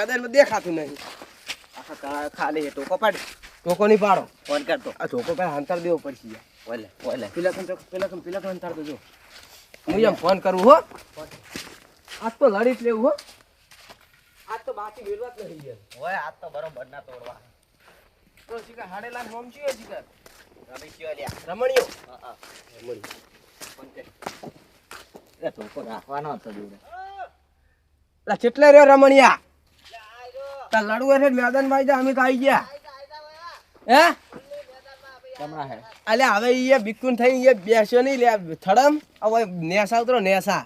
મેદાનમાં દેખાતું નહીં. આખા ખાલી હે ટોકો પાડ. ટોકો નહીં પાડો. ફોન કરતો. આ ટોકો પર અંતર દેવો પડશે યાર. ઓલે ઓલે. પેલા અંતર તો જો. હું એમ ફોન કરું હો. આજ તો લડી જ લેવું હો. આજ તો બાકી વેરવા જ નહીં યાર. ઓય આ તો બરોબર ના તોડવા. તો શિકાર હાડેલા મોમ છે શિકાર. રમેશિયો લ્યા. રમણીયો. હા રમણીયો. ફોન કર. એ ટોકો રાખવાનો હતો જોડે. લા કેટલે રહ્યો રમણીયા? તા લડવું છે મેદાનમાં જા અમે તો આવી ગયા. હે? કેમણા હે? અલે હવે ઈ બિકુન થઈ ઈ બેસ્યો નહીં લે થડમ. હવે નેસા ઉતરો નેસા.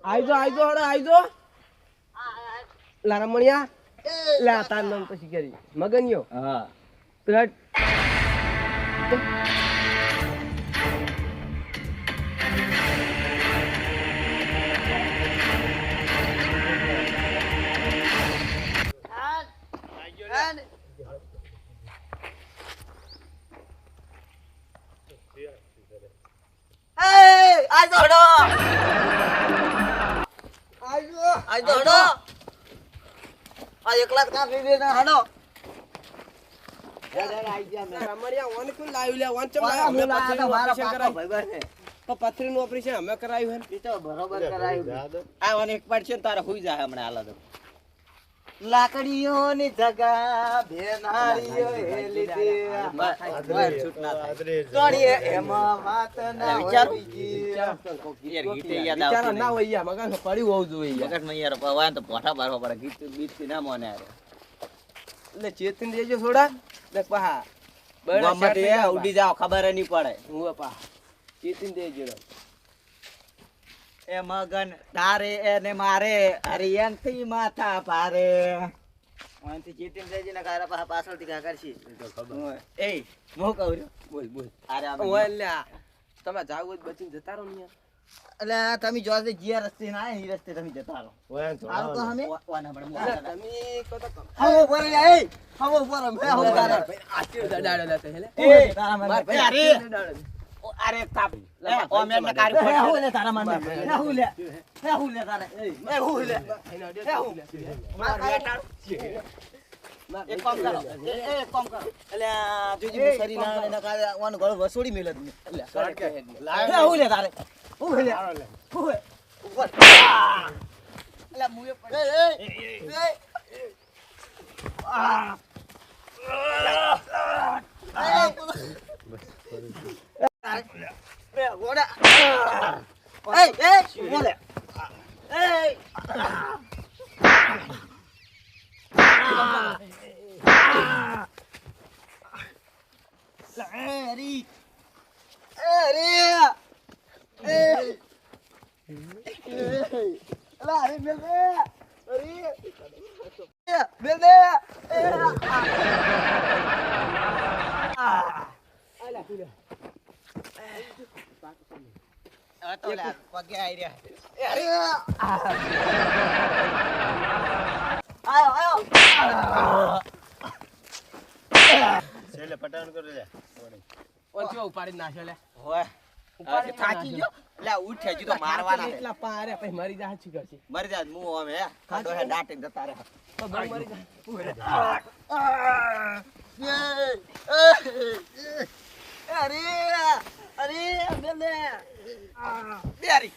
આઈજો હડો. લા રમણીયા. લા તાર નામ તો શીખરી. મગનિયો. હા. પેલા રમણીયા ઓન કોણ લાવ્યું લે? ઓન ચમ લાવ્યો? પથરીનું ઓપરેશન અમે કરાયું હે. બરોબર કરાયું. આ એક પાડ છે ને તારે હુઈ જાય હમણાં હાલ તો. લાકડીઓની જગા ભેનારીઓ હેલી દે છૂટ ના થાય તોડીએ એમાં વાત ના વિચારી યાર ગીતે યાદ આવતું વિચાર ના હોય યાર મગન પડ્યું હોવું જોઈએ યાર. મગજમાં યાર પવાય તો પોઠા બારવા પડે ગીત બીત ના મોને યાર એટલે ચેતન દેજો થોડા ને પહા બડા ઉડી જાવ ખબર નહીં પડે. હું પહા ચેતન દેજો એ મગન તારે એને મારે હરિયંતી માથા પારે ઓનથી ચેતન દેજે ને કારા પા પાછળથી કા કરશી એ મો કહું બોલ અરે આ ઓય લ્યા તમે જાવ જ બચીને જતા રહો ને યાર. એટલે તમે જો જીયા રસ્તે ના આયા ઈ રસ્તે તમે જતા રહો. ઓય હાલ તો અમે ઓના બડ તમે કહો તો હવો પર એ હવો પર મે હવો તારા આટી દાડા લેતે હેલે એ તારા મન અરે તાપ ઓ મેન ને કારી ફોડ હું લે તારા મન ને હું લે તારે એ હું લે માર બેટા એક કામ કરો એક કામ કરો એટલે જોજી મુસરી ના કારે ઓન ગળ વસોડી મેલે તું એટલે શોર્ટ કે લા હું લે તારે હું લે ઉપર એટલે મુએ પડે એ ગોડા એ બોલે એ છેલ્લે પટાણ કરો લે ઓછો ઉપાડી નાખ્યો લે. હોય ઉપાડી થાકી ગયો લે ઉઠે હજી તો મારવાના છે. એટલા પારે પછી મરી જાય છે કરશે મરી જા મુ અમે હે ખાતો હે ડાટે જતા રહે તો બળ મરી જાય. અરે બેલે બેરી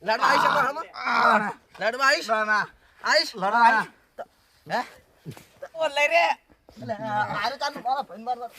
લડવા આવીશ હમ લડવા આવીશ આવીશ લડવા હે ઓ લઈ રે આરે તાનું મારા ભાઈ મારવા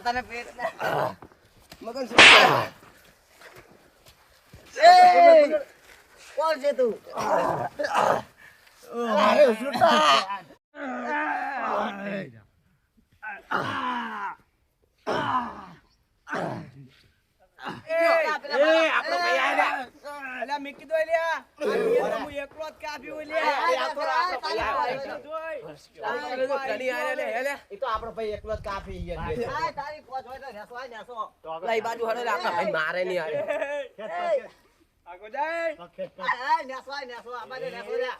તને પેટ મગન કોણ છે તું મેકી દો લ્યા હું એકલો જ કાપ્યું કણી આરે લે હેલે એ તો આપણો ભાઈ એકલો જ કાપી ગયા તારી પોચ હોય તો નેસો હોય નેસો લઈ બાજુ હડે લે આપણા ભાઈ મારે નહીં આરે આગો જાય નેસો હોય નેસો આબાજે નેસો લે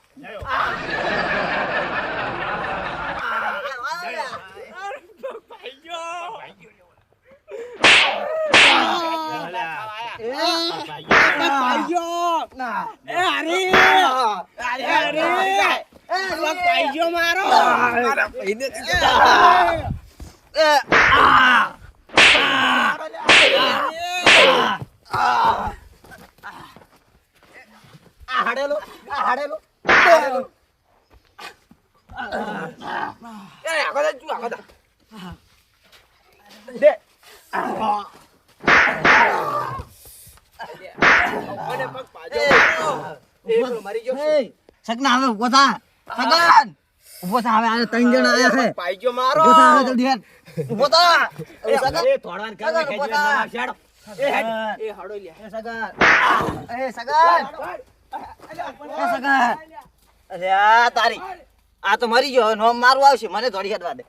સગના હવે ઉભો થા સગન ઉભો થા હવે આ ત્રણ જણા આયા છે પાઈજો મારો ઉભો થા હવે જલ્દી હેડ ઉભો થા એ સગન એ થોડવાન કરે સગન ઉભો થા એ હેડ એ હડો લે એ સગન અરે આ તારી આ તો મરી ગયો નો મારું આવશે મને થોડી હેડવા દે